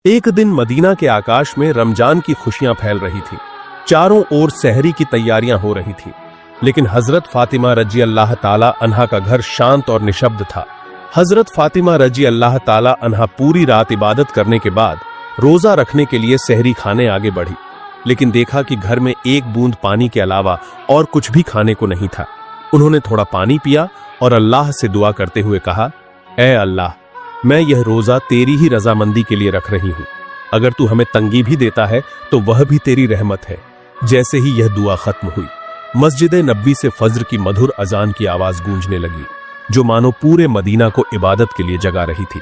एक दिन मदीना के आकाश में रमजान की खुशियां फैल रही थी। चारों ओर सहरी की तैयारियां हो रही थी, लेकिन हजरत फातिमा रजी अल्लाह ताला अन्हा का घर शांत और निशब्द था। हजरत फातिमा रजी अल्लाह ताला अन्हा पूरी रात इबादत करने के बाद रोजा रखने के लिए सहरी खाने आगे बढ़ी, लेकिन देखा कि घर में एक बूंद पानी के अलावा और कुछ भी खाने को नहीं था। उन्होंने थोड़ा पानी पिया और अल्लाह से दुआ करते हुए कहा, ऐ अल्लाह, मैं यह रोजा तेरी ही रजामंदी के लिए रख रही हूं। अगर तू हमें तंगी भी देता है तो वह भी तेरी रहमत है। जैसे ही यह दुआ खत्म हुई, मस्जिद नबवी से फज्र की मधुर अजान की आवाज गूंजने लगी, जो मानो पूरे मदीना को इबादत के लिए जगा रही थी।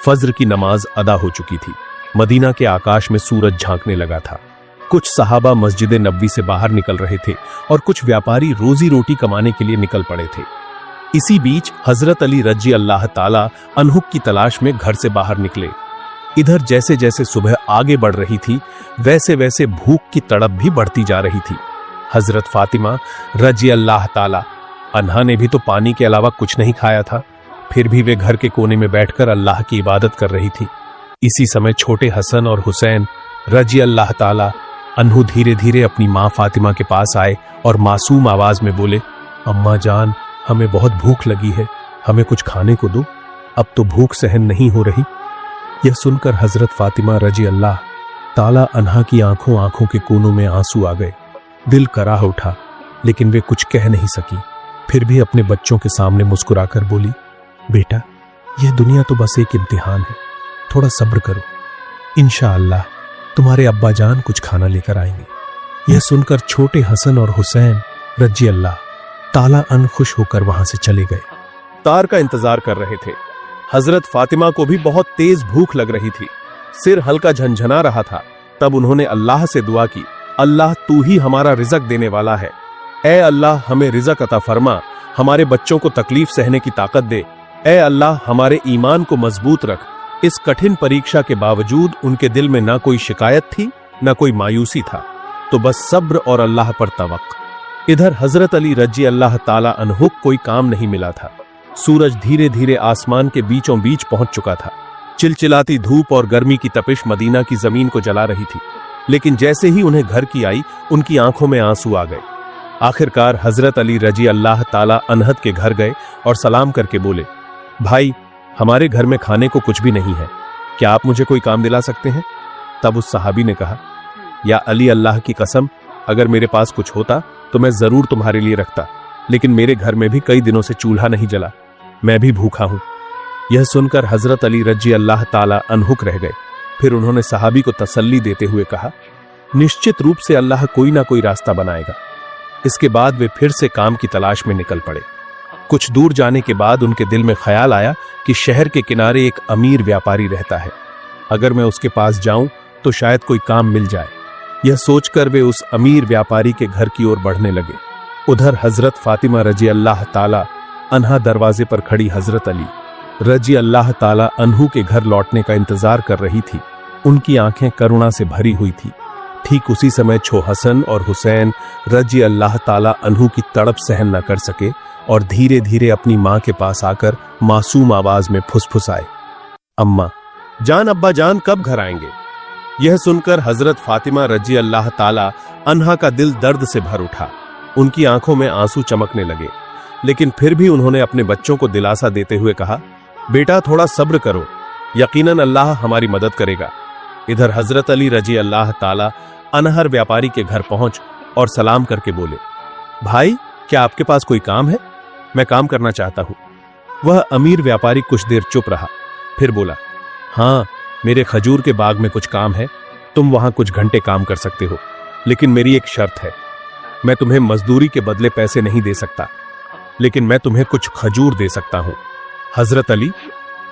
फज्र की नमाज अदा हो चुकी थी। मदीना के आकाश में सूरज झांकने लगा था। कुछ सहाबा मस्जिद नबवी से बाहर निकल रहे थे और कुछ व्यापारी रोजी रोटी कमाने के लिए निकल पड़े थे। इसी बीच हजरत अली रजी अल्लाह ताला अन्हु की तलाश में घर से बाहर निकले। इधर जैसे जैसे सुबह आगे बढ़ रही थी, वैसे वैसे भूख की तड़प भी बढ़ती जा रही थी। हजरत फातिमा रजी अल्लाह ताला अन्हा ने भी तो पानी के अलावा कुछ नहीं खाया था, फिर भी वे घर के कोने में बैठकर अल्लाह की इबादत कर रही थी। इसी समय छोटे हसन और हुसैन रजी अल्लाह ताला अन्हु धीरे धीरे अपनी मां फातिमा के पास आए और मासूम आवाज में बोले, अम्मा जान, हमें बहुत भूख लगी है, हमें कुछ खाने को दो, अब तो भूख सहन नहीं हो रही। यह सुनकर हजरत फातिमा रजी अल्लाह ताला अन्हा की आंखों के कोनों में आंसू आ गए। दिल कराह उठा, लेकिन वे कुछ कह नहीं सकी। फिर भी अपने बच्चों के सामने मुस्कुराकर बोली, बेटा, यह दुनिया तो बस एक इम्तिहान है, थोड़ा सब्र करो, इंशाअल्लाह तुम्हारे अब्बा जान कुछ खाना लेकर आएंगे। यह सुनकर छोटे हसन और हुसैन रजी अल्लाह ताला अन खुश होकर वहां से चले गए। तार का इंतजार कर रहे थे। हजरत फातिमा को भी बहुत तेज भूख लग रही थी, सिर हल्का झंझना रहा था। तब उन्होंने अल्लाह से दुआ की, अल्लाह तू ही हमारा रिजक देने वाला है, ऐ अल्लाह हमें रिजक अता फरमा, हमारे बच्चों को तकलीफ सहने की ताकत दे, ऐ अल्लाह हमारे ईमान को मजबूत रख। इस कठिन परीक्षा के बावजूद उनके दिल में ना कोई शिकायत थी, ना कोई मायूसी था, तो बस सब्र और अल्लाह पर तवक्कुल। इधर हजरत अली रजी अल्लाह ताला अन्हु कोई काम नहीं मिला था। सूरज धीरे धीरे आसमान के बीचों बीच पहुंच चुका था। चिलचिलाती धूप और गर्मी की तपिश मदीना की जमीन को जला रही थी, लेकिन जैसे ही उन्हें घर की आई, उनकी आंखों में आंसू आ गए। आखिरकार हजरत अली रजी अल्लाह ताला अन्हत के घर गए और सलाम करके बोले, भाई, हमारे घर में खाने को कुछ भी नहीं है, क्या आप मुझे कोई काम दिला सकते हैं? तब उस सहाबी ने कहा, या अली, अल्लाह की कसम, अगर मेरे पास कुछ होता तो मैं जरूर तुम्हारे लिए रखता, लेकिन मेरे घर में भी कई दिनों से चूल्हा नहीं जला, मैं भी भूखा हूं। यह सुनकर हजरत अली रजी अल्लाह ताला अनहुक रह गए। फिर उन्होंने सहाबी को तसल्ली देते हुए कहा, निश्चित रूप से अल्लाह कोई ना कोई रास्ता बनाएगा। इसके बाद वे फिर से काम की तलाश में निकल पड़े। कुछ दूर जाने के बाद उनके दिल में ख्याल आया कि शहर के किनारे एक अमीर व्यापारी रहता है, अगर मैं उसके पास जाऊं तो शायद कोई काम मिल जाए। यह सोचकर वे उस अमीर व्यापारी के घर की ओर बढ़ने लगे। उधर हजरत फातिमा रजी अल्लाह ताला अन्हा दरवाजे पर खड़ी हजरत अली रजी अल्लाह ताला अन्हु के घर लौटने का इंतजार कर रही थी। उनकी आंखें करुणा से भरी हुई थी। ठीक उसी समय छो हसन और हुसैन रजी अल्लाह ताला अन्हु की तड़प सहन न कर सके और धीरे धीरे अपनी मां के पास आकर मासूम आवाज में फुसफुसाए, अम्मा जान, अब्बा जान कब घर आएंगे? यह सुनकर हजरत फातिमा रजी अल्लाह ताला अन्हा का दिल दर्द से भर उठा। उनकी आंखों में आंसू चमकने लगे, लेकिन फिर भी उन्होंने अपने बच्चों को दिलासा देते हुए कहा, बेटा, थोड़ा सब्र करो, यकीनन अल्लाह हमारी मदद करेगा। इधर हजरत अली रजी अल्लाह ताला अनहर व्यापारी के घर पहुंच और सलाम करके बोले, भाई, क्या आपके पास कोई काम है? मैं काम करना चाहता हूं। वह अमीर व्यापारी कुछ देर चुप रहा, फिर बोला, हाँ, मेरे खजूर के बाग में कुछ काम है, तुम वहां कुछ घंटे काम कर सकते हो, लेकिन मेरी एक शर्त है, मैं तुम्हें मजदूरी के बदले पैसे नहीं दे सकता, लेकिन मैं तुम्हें कुछ खजूर दे सकता हूं। हजरत अली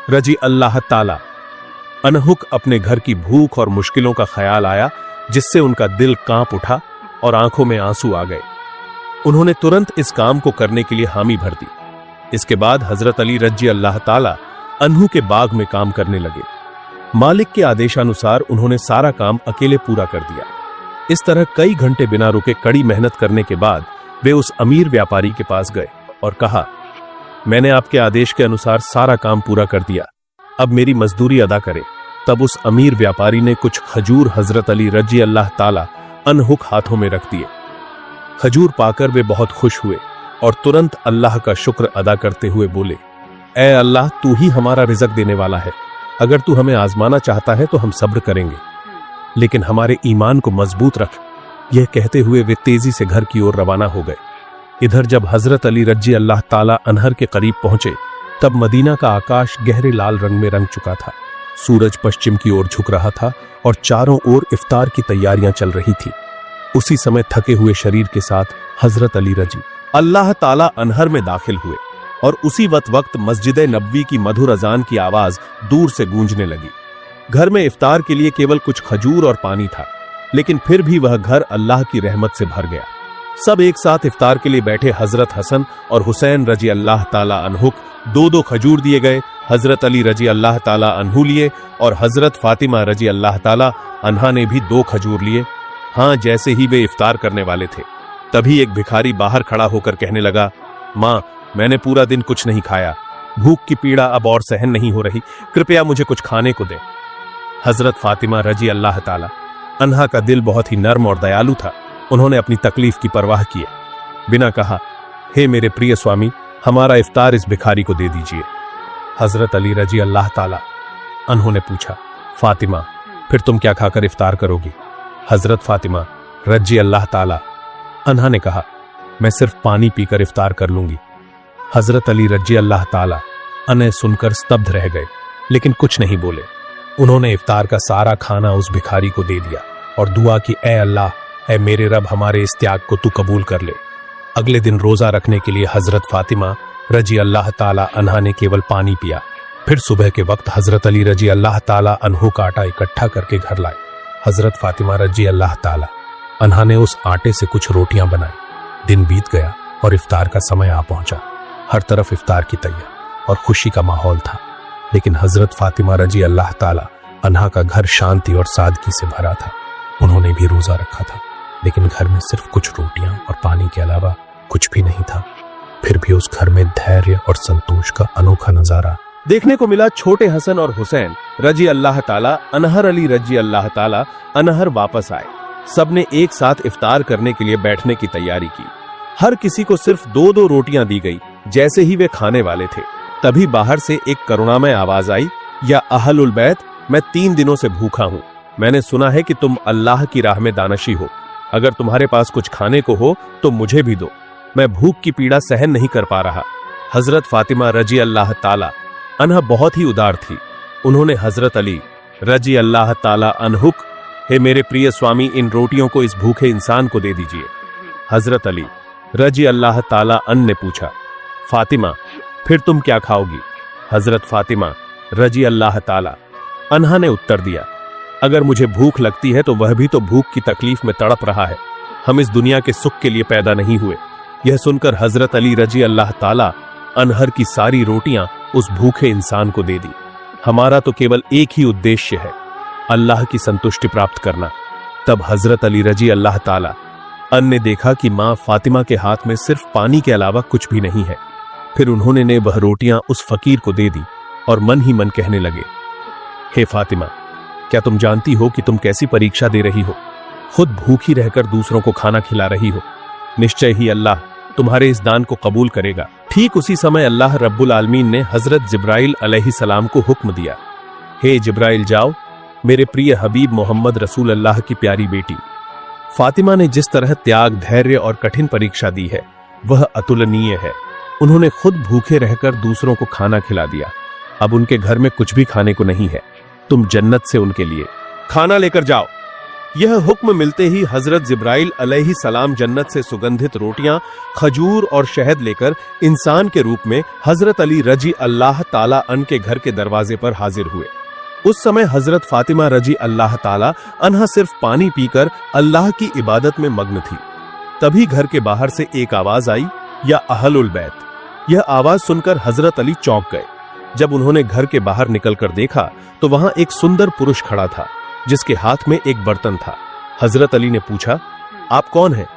रजी अल्लाह ताला अनहुक अपने घर की भूख और मुश्किलों का ख्याल आया, जिससे उनका दिल कांप उठा और आंखों में आंसू आ गए। उन्होंने तुरंत इस काम को करने के लिए हामी भर दी। इसके बाद हजरत अली रजी अल्लाह ताला अन्हु के बाग में काम करने लगे। मालिक के आदेशानुसार उन्होंने सारा काम अकेले पूरा कर दिया। इस तरह कई घंटे बिना रुके कड़ी मेहनत करने के बाद वे उस अमीर व्यापारी के पास गए और कहा, मैंने आपके आदेश के अनुसार सारा काम पूरा कर दिया, अब मेरी मजदूरी अदा करें। तब उस अमीर व्यापारी ने कुछ खजूर हजरत अली रजी अल्लाह ताला अनहुक हाथों में रख दिए। खजूर पाकर वे बहुत खुश हुए और तुरंत अल्लाह का शुक्र अदा करते हुए बोले, ऐ अल्लाह, तू ही हमारा रिज़्क देने वाला है। अगर तू हमें आजमाना चाहता है तो हम सब्र करेंगे, लेकिन हमारे ईमान को मजबूत रख। यह कहते हुए वे तेजी से घर की ओर रवाना हो गए। इधर जब हजरत अली रजी अल्लाह ताला अनहर के करीब पहुंचे, तब मदीना का आकाश गहरे लाल रंग में रंग चुका था। सूरज पश्चिम की ओर झुक रहा था और चारों ओर इफ्तार की तैयारियां चल रही थी। उसी समय थके हुए शरीर के साथ हजरत अली रजी अल्लाह ताला अनहर में दाखिल हुए और उसी वक्त मस्जिद नबवी की मधुर अजान की आवाज दूर से गूंजने लगी। घर में इफ्तार के लिए केवल कुछ खजूर और पानी था, लेकिन फिर भी वह घर अल्लाह की रहमत से भर गया। सब एक साथ इफ्तार के लिए बैठे। हजरत हसन और हुसैन रजी अल्लाह ताला अनहुक दो खजूर दिए गए। हजरत अली रजी अल्लाह ताला अनहु लिए और हजरत फातिमा रजी अल्लाह ताला अनहा ने भी 2 खजूर लिए। हाँ, जैसे ही वे इफ्तार करने वाले थे, तभी एक भिखारी बाहर खड़ा होकर कहने लगा, माँ, मैंने पूरा दिन कुछ नहीं खाया, भूख की पीड़ा अब और सहन नहीं हो रही, कृपया मुझे कुछ खाने को दे। हजरत फातिमा रजी अल्लाह ताला अनहा का दिल बहुत ही नर्म और दयालु था। उन्होंने अपनी तकलीफ की परवाह किए बिना कहा, हे मेरे प्रिय स्वामी, हमारा इफ्तार इस भिखारी को दे दीजिए। हजरत अली रजी अल्लाह ताला अनहु ने पूछा, फातिमा, फिर तुम क्या खाकर इफ्तार करोगी? हजरत फातिमा रजी अल्लाह ताला अनहा ने कहा, मैं सिर्फ पानी पीकर इफ्तार कर लूंगी। हजरत अली रजी अल्लाह ताला अनह सुनकर स्तब्ध रह गए, लेकिन कुछ नहीं बोले। उन्होंने इफ्तार का सारा खाना उस भिखारी को दे दिया और दुआ की, ऐ अल्लाह, ऐ मेरे रब, हमारे इस त्याग को तू कबूल कर ले। अगले दिन रोजा रखने के लिए हजरत फातिमा रजी अल्लाह ताला अनहा ने केवल पानी पिया। फिर सुबह के वक्त हजरत अली रजी अल्लाह ताला अनहु का आटा इकट्ठा करके घर लाए। हजरत फातिमा रजी अल्लाह ताला अनहा ने उस आटे से कुछ रोटियां बनाई। दिन बीत गया और इफ्तार का समय आ पहुंचा। हर तरफ इफ्तार की तैयारी और खुशी का माहौल था, लेकिन हजरत फातिमा रजी अल्लाह ताला अनहा का घर शांति और सादगी से भरा था। उन्होंने भी रोजा रखा था, लेकिन घर में सिर्फ कुछ रोटियां और पानी के अलावा कुछ भी नहीं था। फिर भी उस घर में धैर्य और संतोष का अनोखा नजारा देखने को मिला। छोटे हसन और हुसैन रजी अल्लाह ताला अनहर अली रजी अल्लाह ताला अनहर वापस आए। सबने एक साथ इफ्तार करने के लिए बैठने की तैयारी की। हर किसी को सिर्फ 2 रोटियां दी गई। जैसे ही वे खाने वाले थे, तभी बाहर से एक करुणामय आवाज आई, या अहलुल बैत, मैं 3 दिनों से भूखा हूँ। मैंने सुना है कि तुम अल्लाह की राह में दानशी हो। अगर तुम्हारे पास कुछ खाने को हो तो मुझे भी दो, मैं भूख की पीड़ा सहन नहीं कर पा रहा। हजरत फातिमा रजी अल्लाह ताला अनहा बहुत ही उदार थी। उन्होंने हजरत अली रजी अल्लाह ताला अनहुक, हे मेरे प्रिय स्वामी, इन रोटियों को इस भूखे इंसान को दे दीजिए। हजरत अली रजी अल्लाह ताला अन ने पूछा, फातिमा, फिर तुम क्या खाओगी? हजरत फातिमा रजी अल्लाह ताला अनहा ने उत्तर दिया, अगर मुझे भूख लगती है तो वह भी तो भूख की तकलीफ में तड़प रहा है। हम इस दुनिया के सुख के लिए पैदा नहीं हुए। यह सुनकर हजरत अली रजी अल्लाह ताला अनहर की सारी रोटियां उस भूखे इंसान को दे दी। हमारा तो केवल एक ही उद्देश्य है, अल्लाह की संतुष्टि प्राप्त करना। तब हजरत अली रजी अल्लाह ताला अन ने देखा कि मां फातिमा के हाथ में सिर्फ पानी के अलावा कुछ भी नहीं है। फिर उन्होंने वह रोटियां उस फकीर को दे दी और मन ही मन कहने लगे, हे फातिमा, क्या तुम जानती हो कि तुम कैसी परीक्षा दे रही हो? खुद भूखी रहकर दूसरों को खाना खिला रही हो। निश्चय ही अल्लाह तुम्हारे इस दान को कबूल करेगा। ठीक उसी समय अल्लाह रब्बुल आलमीन ने हजरत जिब्राइल अलैहिस्सलाम को हुक्म दिया, हे जिब्राइल, जाओ, मेरे प्रिय हबीब मोहम्मद रसूल अल्लाह की प्यारी बेटी फातिमा ने जिस तरह त्याग, धैर्य और कठिन परीक्षा दी है, वह अतुलनीय है। उन्होंने खुद भूखे रहकर दूसरों को खाना खिला दिया। अब उनके घर में कुछ भी खाने को नहीं है। तुम जन्नत से उनके लिए खाना लेकर जाओ। यह हुक्म मिलते ही हजरत जिब्राइल अलैहिस्सलाम जन्नत से सुगंधित रोटियां, खजूर और शहद लेकर इंसान के रूप में हजरत अली रजी अल्लाह ताला अन के घर के दरवाजे पर हाजिर हुए। उस समय हजरत फातिमा रजी अल्लाह ताला अनहा सिर्फ पानी पीकर अल्लाह की इबादत में मग्न थी। तभी घर के बाहर से एक आवाज आई, या अहलुल बैत। यह आवाज सुनकर हजरत अली चौंक गए। जब उन्होंने घर के बाहर निकलकर देखा तो वहां एक सुंदर पुरुष खड़ा था, जिसके हाथ में एक बर्तन था। हजरत अली ने पूछा, आप कौन हैं?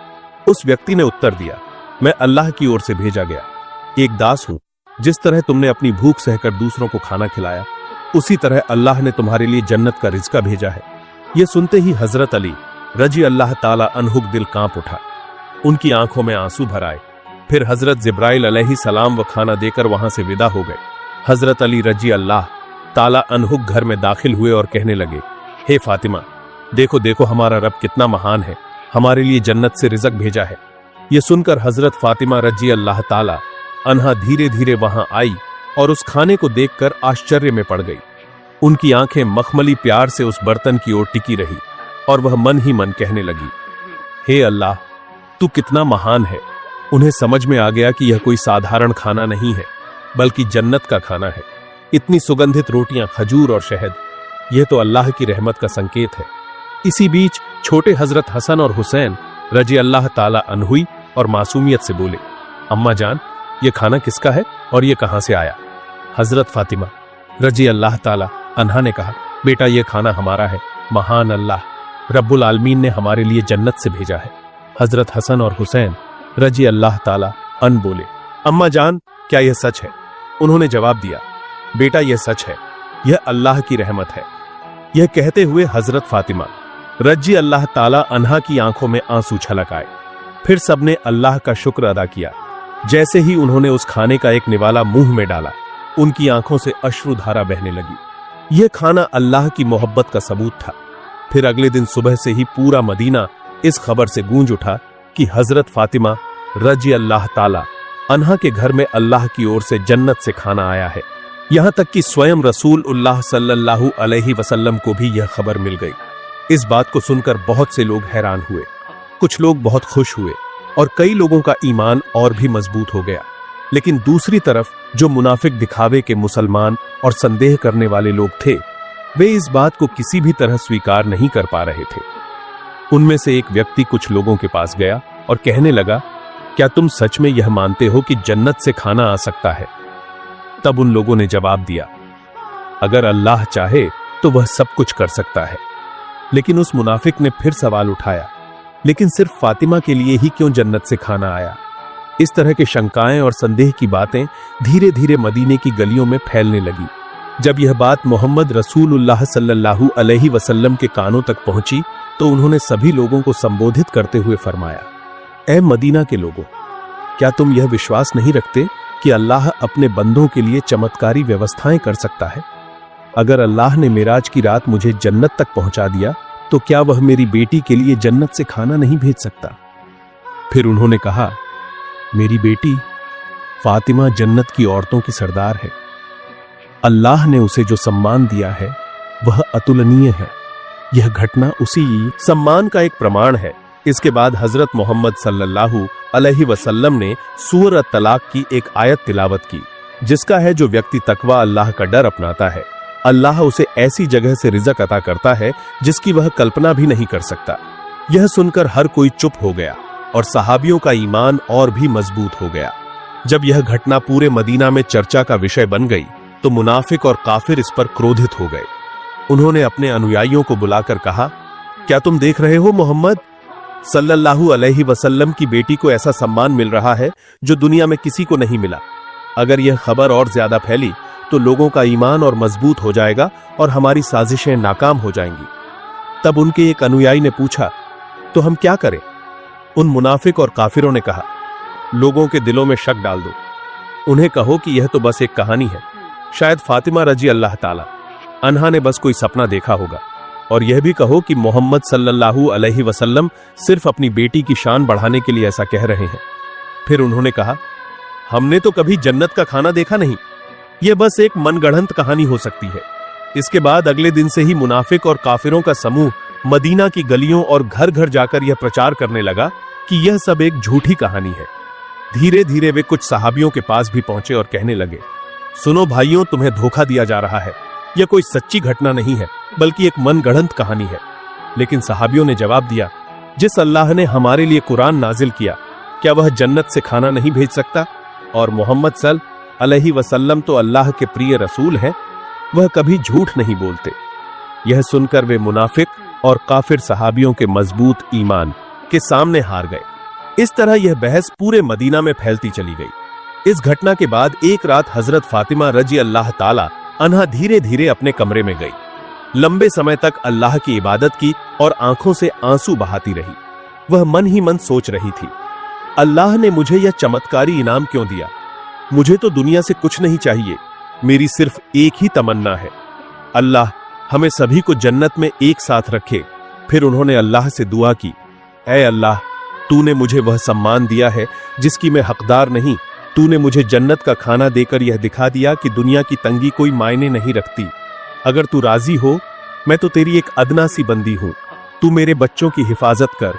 उस व्यक्ति ने उत्तर दिया, मैं अल्लाह की ओर से भेजा गया एक दास हूं। जिस तरह तुमने अपनी भूख सहकर दूसरों को खाना खिलाया, उसी तरह अल्लाह ने तुम्हारे लिए जन्नत का रिज़्क़ भेजा है। यह सुनते ही हजरत अली रजी अल्लाह ताला अन्हु दिल कांप उठा, उनकी आंखों में आंसू भर आए। फिर हजरत जिब्राइल अलैहि सलाम व खाना देकर वहां से विदा हो गए। हजरत अली रजी अल्लाह ताला अन्हु घर में दाखिल हुए और कहने लगे, हे फातिमा, देखो देखो हमारा रब कितना महान है, हमारे लिए जन्नत से रिज़्क़ भेजा है। यह सुनकर हजरत फातिमा रजी अल्लाह ताला अन्हा धीरे धीरे वहां आई और उस खाने को देखकर आश्चर्य में पड़ गई। उनकी आंखें मखमली प्यार से उस बर्तन की ओर टिकी रही और वह मन ही मन कहने लगी, हे अल्लाह, तू कितना महान है। उन्हें समझ में आ गया कि यह कोई साधारण खाना नहीं है, बल्कि जन्नत का खाना है। इतनी सुगंधित रोटियां, खजूर और शहद, यह तो अल्लाह की रहमत का संकेत है। इसी बीच छोटे हजरत हसन और हुसैन रजी अल्लाह ताला अन्हुई और मासूमियत से बोले, अम्मा जान, यह खाना किसका है और यह कहां से आया? हजरत फातिमा रजी अल्लाह ताला अन्हा ने कहा, बेटा, यह खाना हमारा है। महान अल्लाह रब्बुल आलमीन ने हमारे लिए जन्नत से भेजा है। हजरत हसन और हुसैन रजी अल्लाह ताला अन बोले, अम्मा जान, क्या यह सच है? उन्होंने जवाब दिया, बेटा, यह सच है, यह अल्लाह की रहमत है। यह कहते हुए हजरत फातिमा रजी अल्लाह ताला अन्हा की आंखों में आंसू छलक आए। फिर सबने अल्लाह का शुक्र अदा किया। जैसे ही उन्होंने उस खाने का एक निवाला मुंह में डाला, उनकी आंखों से अश्रुधारा बहने लगी। यह खाना अल्लाह की मोहब्बत का सबूत था। फिर अगले दिन सुबह से ही पूरा मदीना इस खबर से गूंज उठा कि हजरत फातिमा रजी अल्लाह ताला अन्हा के घर में अल्लाह की ओर से जन्नत से खाना आया है। यहां तक कि स्वयं रसूलुल्लाह सल्लल्लाहु अलैहि वसल्लम को भी यह खबर मिल गई। इस बात को सुनकर बहुत से लोग हैरान हुए, कुछ लोग बहुत खुश हुए और कई लोगों का ईमान और भी मजबूत हो गया। लेकिन दूसरी तरफ जो मुनाफिक दिखावे के मुसलमान और संदेह करने वाले लोग थे, वे इस बात को किसी भी तरह स्वीकार नहीं कर पा रहे थे। उनमें से एक व्यक्ति कुछ लोगों के पास गया और कहने लगा, क्या तुम सच में यह मानते हो कि जन्नत से खाना आ सकता है? तब उन लोगों ने जवाब दिया, अगर अल्लाह चाहे तो वह सब कुछ कर सकता है। लेकिन उस मुनाफिक ने फिर सवाल उठाया, लेकिन सिर्फ फातिमा के लिए ही क्यों जन्नत से खाना आया? इस तरह के शंकाएं और संदेह की बातें धीरे धीरे मदीने की गलियों में फैलने लगी। जब यह बात मोहम्मद रसूलुल्लाह सल्लल्लाहु अलैहि वसल्लम के कानों तक पहुंची तो उन्होंने सभी लोगों को संबोधित करते हुए फरमाया, ऐ मदीना के लोगों, क्या तुम यह विश्वास नहीं रखते कि अल्लाह अपने बंदों के लिए चमत्कारी व्यवस्थाएं कर सकता है? अगर अल्लाह ने मेराज की रात मुझे जन्नत तक पहुंचा दिया तो क्या वह मेरी बेटी के लिए जन्नत से खाना नहीं भेज सकता? फिर उन्होंने कहा, मेरी बेटी फातिमा जन्नत की औरतों की सरदार है। अल्लाह ने उसे जो सम्मान दिया है वह अतुलनीय है। यह घटना उसी सम्मान का एक प्रमाण है। इसके बाद हजरत मोहम्मद सल्लल्लाहु अलैहि वसल्लम ने सूरह तलाक की एक आयत तिलावत की, जिसका है, जो व्यक्ति तकवा अल्लाह का डर अपनाता है, अल्लाह उसे ऐसी जगह से रिज़्क़ अता करता है जिसकी वह कल्पना भी नहीं कर सकता। यह सुनकर हर कोई चुप हो गया और सहाबियों का ईमान और भी मजबूत हो गया। जब यह घटना पूरे मदीना में चर्चा का विषय बन गई तो मुनाफिक और काफिर इस पर क्रोधित हो गए। उन्होंने अपने अनुयायियों को बुलाकर कहा, क्या तुम देख रहे हो, मोहम्मद सल्लल्लाहु अलैहि वसल्लम की बेटी को ऐसा सम्मान मिल रहा है जो दुनिया में किसी को नहीं मिला। अगर यह खबर और ज्यादा फैली तो लोगों का ईमान और मजबूत हो जाएगा और हमारी साजिशें नाकाम हो जाएंगी। तब उनके एक अनुयायी ने पूछा, तो हम क्या करें? उन मुनाफिक और काफिरों ने कहा, लोगों के दिलों में शक डाल दो। उन्हें कहो कि यह तो बस एक कहानी है। शायद फातिमा रजी अल्लाह ताला अन्हा ने बस कोई सपना देखा होगा। और यह भी कहो कि मोहम्मद सल्लल्लाहु अलैहि वसल्लम सिर्फ अपनी बेटी की शान बढ़ाने के लिए ऐसा कह रहे हैं। फिर उन्होंने कहा, हमने तो कभी जन्नत का खाना देखा नहीं, यह बस एक मनगढ़ंत कहानी हो सकती है। इसके बाद अगले दिन से ही मुनाफिक और काफिरों का समूह मदीना की गलियों और घर घर जाकर यह प्रचार करने लगा कि यह सब एक झूठी कहानी है। धीरे धीरे वे कुछ सहाबियों के पास भी पहुंचे और कहने लगे, सुनो भाइयों, तुम्हें धोखा दिया जा रहा है। यह कोई सच्ची घटना नहीं है, बल्कि एक मनगढ़ंत कहानी है। लेकिन सहाबियों ने जवाब दिया, जिस अल्लाह ने हमारे लिए कुरान नाजिल किया, क्या वह जन्नत से खाना नहीं भेज सकता? और मोहम्मद सल्लल्लाहु अलैहि वसल्लम तो अल्लाह के प्रिय रसूल हैं, वह कभी झूठ नहीं बोलते। यह सुनकर वे मुनाफिक और काफिर सहाबियों के मजबूत ईमान के सामने हार गए। इस तरह यह बहस पूरे मदीना में फैलती चली गई। इस घटना के बाद एक रात हजरत फातिमा रजी अल्लाह ताला अनहा धीरे धीरे अपने कमरे में गई। लंबे समय तक अल्लाह की इबादत की और आंखों से आंसू बहाती रही। वह मन ही मन सोच रही थी, अल्लाह ने मुझे यह चमत्कारी इनाम क्यों दिया? मुझे तो दुनिया से कुछ नहीं चाहिए, मेरी सिर्फ एक ही तमन्ना है, अल्लाह हमें सभी को जन्नत में एक साथ रखे। फिर उन्होंने अल्लाह से दुआ की, ऐ अल्लाह, तूने मुझे वह सम्मान दिया है जिसकी मैं हकदार नहीं। तूने मुझे जन्नत का खाना देकर यह दिखा दिया कि दुनिया की तंगी कोई मायने नहीं रखती। अगर तू राजी हो, मैं तो तेरी एक अदना सी बंदी हूं। तू मेरे बच्चों की हिफाजत कर,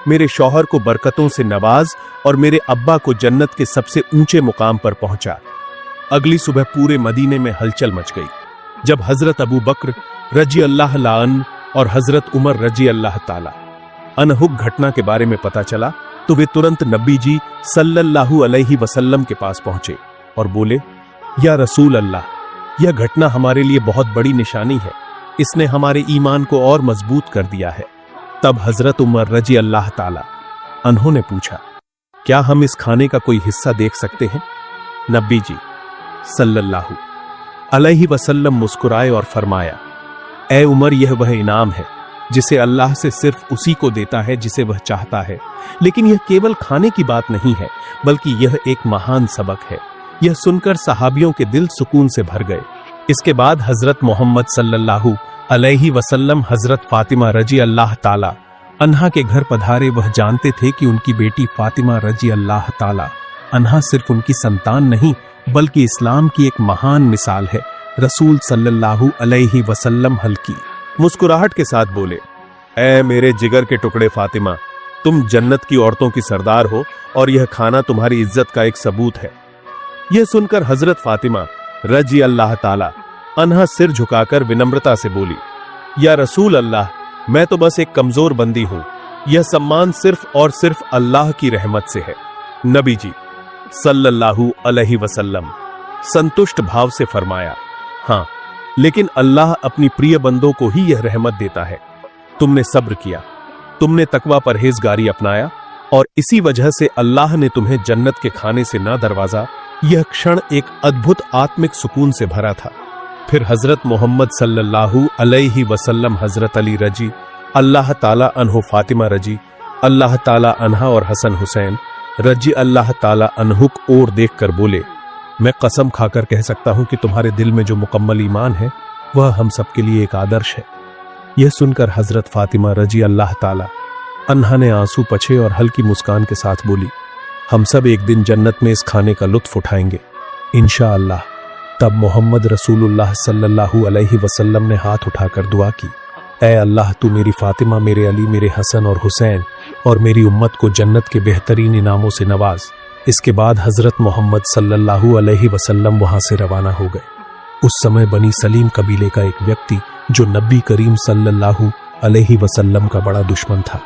मेरे शौहर को बरकतों से नवाज और मेरे अब्बा को जन्नत के सबसे ऊंचे मुकाम पर पहुंचा। अगली सुबह पूरे मदीने में हलचल मच गई। जब हजरत अबू बकर रजी अल्लाह लान और हजरत उमर रजी अल्लाह ताला अनहुक घटना के बारे में पता चला तो वे तुरंत नबी जी सल्लल्लाहु अलैहि वसल्लम के पास पहुंचे और बोले, या रसूल अल्लाह, यह घटना हमारे लिए बहुत बड़ी निशानी है, इसने हमारे ईमान को और मजबूत कर दिया है। तब हजरत उमर रजी अल्लाह ताला अन्हों ने पूछा, क्या हम इस खाने का कोई हिस्सा देख सकते हैं? नबी जी सल्लल्लाहु अलैहि वसल्लम मुस्कुराए और फरमाया, ए उमर, यह वह इनाम है जिसे अल्लाह से सिर्फ उसी को देता है जिसे वह चाहता है। लेकिन यह केवल खाने की बात नहीं है, बल्कि यह एक महान सबक है। यह सुनकर सहाबियों के दिल सुकून से भर गए। इसके बाद हजरत मोहम्मद सल्लल्लाहु अलैहि वसल्लम हजरत फातिमा रजी अल्लाह ताला अन्हा के घर पधारे। वह जानते थे कि उनकी बेटी फातिमा रजी अल्लाह ताला अन्हा सिर्फ उनकी संतान नहीं, बल्कि इस्लाम की एक महान मिसाल है। रसूल सल्लल्लाहु अलैहि वसल्लम हल्की मुस्कुराहट के साथ बोले, ऐ मेरे जिगर के टुकड़े फातिमा, तुम जन्नत की औरतों की सरदार हो और यह खाना तुम्हारी इज्जत का एक सबूत है। यह सुनकर हजरत फातिमा रजी अल्लाह ताला अन्हा सिर झुकाकर विनम्रता से बोली, या रसूल अल्लाह, मैं तो बस एक कमजोर बंदी हूं, यह सम्मान सिर्फ और सिर्फ अल्लाह की रहमत से है। नबी जी सल्लल्लाहु अलैहि वसल्लम संतुष्ट भाव से फरमाया, हाँ, लेकिन अल्लाह अपनी प्रिय बंदों को ही यह रहमत देता है। तुमने सब्र किया, तुमने तकवा परहेजगारी अपनाया और इसी वजह से अल्लाह ने तुम्हें जन्नत के खाने से ना दरवाजा। यह क्षण एक अद्भुत आत्मिक सुकून से भरा था। फिर हजरत मोहम्मद सल्लल्लाहु अलैहि वसल्लम हजरत अली रजी अल्लाह ताला अन्हो, फातिमा रजी अल्लाह ताला अन्हा और हसन हुसैन रजी अल्लाह ताला अन्हुक ओर देखकर बोले, मैं कसम खाकर कह सकता हूं कि तुम्हारे दिल में जो मुकम्मल ईमान है वह हम सबके लिए एक आदर्श है। यह सुनकर हजरत फातिमा रजी अल्लाह ताला अन्हा ने आंसू पछे और हल्की मुस्कान के साथ बोली, हम सब एक दिन जन्नत में इस खाने का लुत्फ उठाएंगे इंशाअल्लाह। तब मोहम्मद रसूलुल्लाह सल्लल्लाहु अलैहि वसल्लम ने हाथ उठाकर दुआ की, ऐ अल्लाह, तू मेरी फातिमा, मेरे अली, मेरे हसन और हुसैन और मेरी उम्मत को जन्नत के बेहतरीन इनामों से नवाज। इसके बाद हजरत मोहम्मद सल्लल्लाहु अलैहि वसल्लम वहां से रवाना हो गए। उस समय बनी सलीम कबीले का एक व्यक्ति जो नबी करीम सल्लल्लाहु अलैहि वसल्लम का बड़ा दुश्मन था,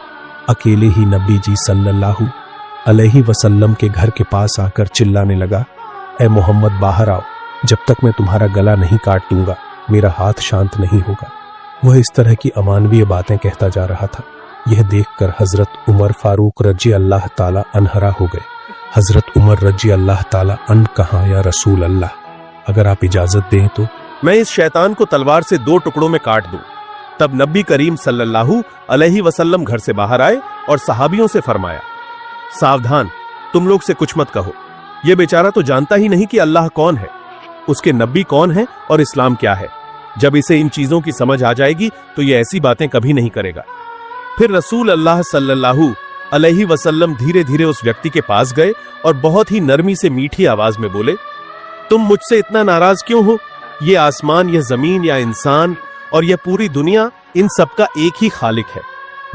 अकेले ही नबी जी सल्लल्लाहु अलैहि वसल्लम के घर के पास आकर चिल्लाने लगा, ऐ मोहम्मद, बाहर आओ, जब तक मैं तुम्हारा गला नहीं काट दूंगा मेरा हाथ शांत नहीं होगा। वह इस तरह की अमानवीय बातें कहता जा रहा था। यह देखकर हजरत उमर फारूक रजी अल्लाह ताला अनहरा हो गए। हजरत उमर रजी अल्लाह ताला अन कहा, या रसूल अल्लाह, अगर आप इजाजत दें तो मैं इस शैतान को तलवार से 2 टुकड़ों में काट दूं। तब नबी करीम सल्लल्लाहु अलैहि वसल्लम घर से बाहर आए और सहाबियों से फरमाया, सावधान, तुम लोग से कुछ मत कहो। यह बेचारा तो जानता ही नहीं कि अल्लाह कौन है, उसके नबी कौन है और इस्लाम क्या है। जब इसे इन चीजों की समझ आ जाएगी तो यह ऐसी बातें कभी नहीं करेगा। फिर रसूल अल्लाह सल्लल्लाहु अलैहि वसल्लम धीरे धीरे उस व्यक्ति के पास गए और बहुत ही नरमी से मीठी आवाज में बोले, तुम मुझसे इतना नाराज क्यों हो? ये आसमान, यह जमीन, या इंसान और यह पूरी दुनिया, इन सबका एक ही खालिक है।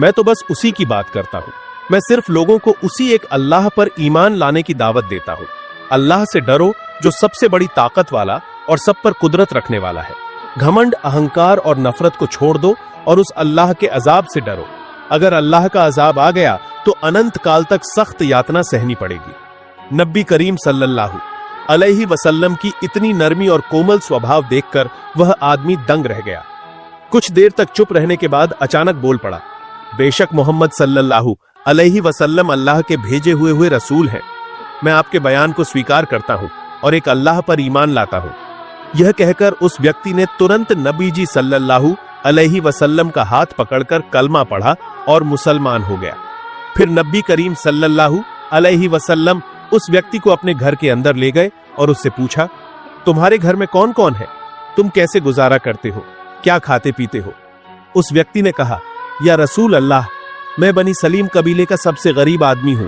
मैं तो बस उसी की बात करता हूं। मैं सिर्फ लोगों को उसी एक अल्लाह पर ईमान लाने की दावत देता हूं। अल्लाह से डरो जो सबसे बड़ी ताकत वाला और सब पर कुदरत रखने वाला है। घमंड, अहंकार और नफरत को छोड़ दो और उस अल्लाह के अजाब से डरो। अगर अल्लाह का अजाब आ गया तो अनंत काल तक सख्त यातना सहनी पड़ेगी। नबी करीम सल्लल्लाहु अलैहि वसल्लम की इतनी नरमी और कोमल स्वभाव देखकर वह आदमी दंग रह गया। कुछ देर तक चुप रहने के बाद अचानक बोल पड़ा, बेशक मोहम्मद सल्लल्लाहु अलैहि वसल्लम अल्लाह के भेजे हुए रसूल हैं। मैं आपके बयान को स्वीकार करता हूं और एक अल्लाह पर ईमान लाता हूं। यह कहकर उस व्यक्ति ने तुरंत नबी जी सल्लल्लाहु अलैहि वसल्लम का हाथ पकड़कर कलमा पढ़ा और मुसलमान हो गया। फिर नबी करीम सल्लल्लाहु अलैहि वसल्लम उस व्यक्ति को अपने घर के अंदर ले गए और उससे पूछा, तुम्हारे घर में कौन कौन है? तुम कैसे गुजारा करते हो? क्या खाते पीते हो? उस व्यक्ति ने कहा, या रसूल अल्लाह, मैं बनी सलीम कबीले का सबसे गरीब आदमी हूं।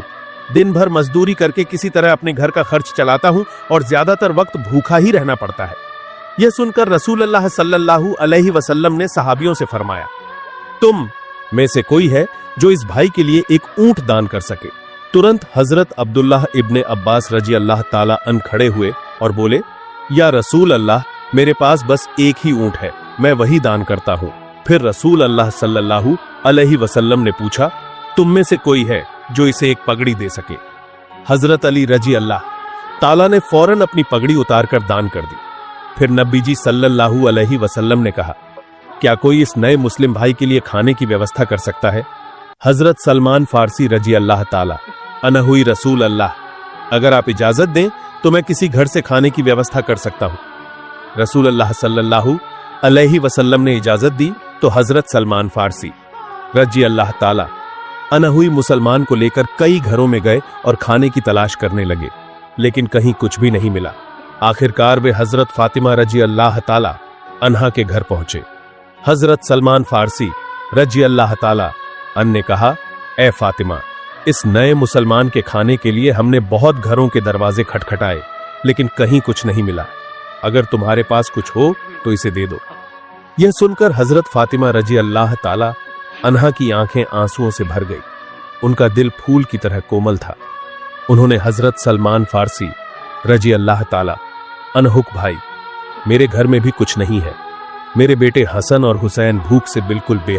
दिन भर मजदूरी करके किसी तरह अपने घर का खर्च चलाता हूं और ज्यादातर वक्त भूखा ही रहना पड़ता है। यह सुनकर रसूल अल्लाह सल्लल्लाहु अलैहि वसल्लम ने सहाबियों से फरमाया, तुम में से कोई है जो इस भाई के लिए एक ऊंट दान कर सके? तुरंत हजरत अब्दुल्लाह इब्ने अब्बास रजी अल्लाह ताला अन खड़े हुए और बोले, या रसूल अल्लाह, मेरे पास बस एक ही ऊंट है, मैं वही दान करता हूं। फिर रसूल अल्लाह सल्लल्लाहु अलैहि वसल्लम ने पूछा, तुम में से कोई है जो इसे एक पगड़ी दे सके? हजरत अली रजी अल्लाह ताला ने फौरन अपनी पगड़ी उतारकर दान कर दी। फिर नबी जी सल्लल्लाहु अलैहि वसल्लम ने कहा, क्या कोई इस नए मुस्लिम भाई के लिए खाने की व्यवस्था कर सकता है? हजरत सलमान फारसी रजी अल्लाह ताला अनहुई, रसूल अल्लाह, अगर आप इजाजत दें तो मैं किसी घर से खाने की व्यवस्था कर सकता हूं। रसूल अल्लाह सल्लल्लाहु अलैहि वसल्लम ने इजाजत दी तो हजरत सलमान फारसी रजी अल्लाह ताला अनहुई मुसलमान को लेकर कई घरों में गए और खाने की तलाश करने लगे, लेकिन कहीं कुछ भी नहीं मिला। आखिरकार वे हजरत फातिमा रजी अल्लाह ताला अन्हा के घर पहुंचे। हजरत सलमान फारसी रजी अल्लाह ताला अन ने कहा, ए फातिमा, इस नए मुसलमान के खाने के लिए हमने बहुत घरों के दरवाजे खटखटाए, लेकिन कहीं कुछ नहीं मिला। अगर तुम्हारे पास कुछ हो तो इसे दे दो। यह सुनकर हजरत फातिमा रजी अल्लाह ताला अन्हा की आंखें आंसुओं से भर गई। उनका दिल फूल की तरह कोमल था। उन्होंने हजरत सलमान फारसी रजी अल्लाह ताला अनहुक, भाई, मेरे घर में भी कुछ नहीं है। मेरे बेटे हसन और हुसैन भूख से बिल्कुल बेहाल